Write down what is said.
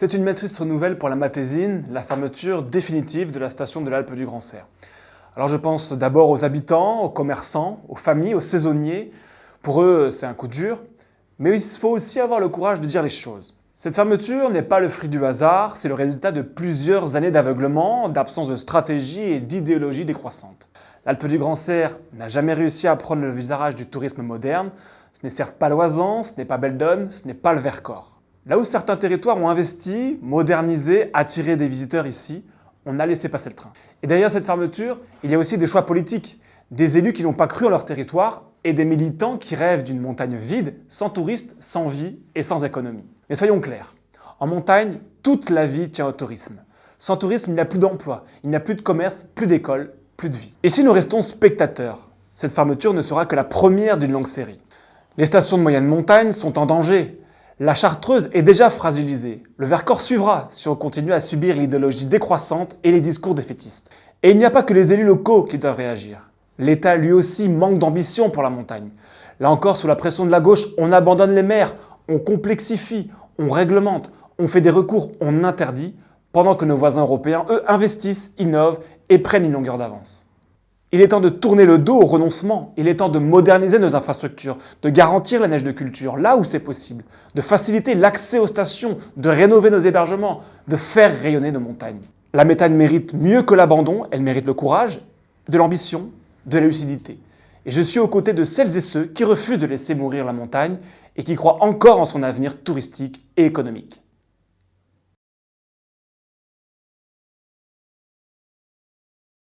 C'est une triste nouvelle pour la Matésine, la fermeture définitive de la station de l'Alpe du Grand Cerf. Alors je pense d'abord aux habitants, aux commerçants, aux familles, aux saisonniers. Pour eux, c'est un coup dur, mais il faut aussi avoir le courage de dire les choses. Cette fermeture n'est pas le fruit du hasard, c'est le résultat de plusieurs années d'aveuglement, d'absence de stratégie et d'idéologie décroissante. L'Alpe du Grand Cerf n'a jamais réussi à prendre le visage du tourisme moderne. Ce n'est certes pas l'Oisans, ce n'est pas Beldon, ce n'est pas le Vercors. Là où certains territoires ont investi, modernisé, attiré des visiteurs ici, on a laissé passer le train. Et derrière cette fermeture, il y a aussi des choix politiques, des élus qui n'ont pas cru en leur territoire et des militants qui rêvent d'une montagne vide, sans touristes, sans vie et sans économie. Mais soyons clairs, en montagne, toute la vie tient au tourisme. Sans tourisme, il n'y a plus d'emploi, il n'y a plus de commerce, plus d'école, plus de vie. Et si nous restons spectateurs, cette fermeture ne sera que la première d'une longue série. Les stations de moyenne montagne sont en danger. La Chartreuse est déjà fragilisée. Le Vercors suivra si on continue à subir l'idéologie décroissante et les discours défaitistes. Et il n'y a pas que les élus locaux qui doivent réagir. L'État lui aussi manque d'ambition pour la montagne. Là encore, sous la pression de la gauche, on abandonne les maires, on complexifie, on réglemente, on fait des recours, on interdit, pendant que nos voisins européens, eux, investissent, innovent et prennent une longueur d'avance. Il est temps de tourner le dos au renoncement, il est temps de moderniser nos infrastructures, de garantir la neige de culture là où c'est possible, de faciliter l'accès aux stations, de rénover nos hébergements, de faire rayonner nos montagnes. La méthane mérite mieux que l'abandon, elle mérite le courage, de l'ambition, de la lucidité. Et je suis aux côtés de celles et ceux qui refusent de laisser mourir la montagne et qui croient encore en son avenir touristique et économique.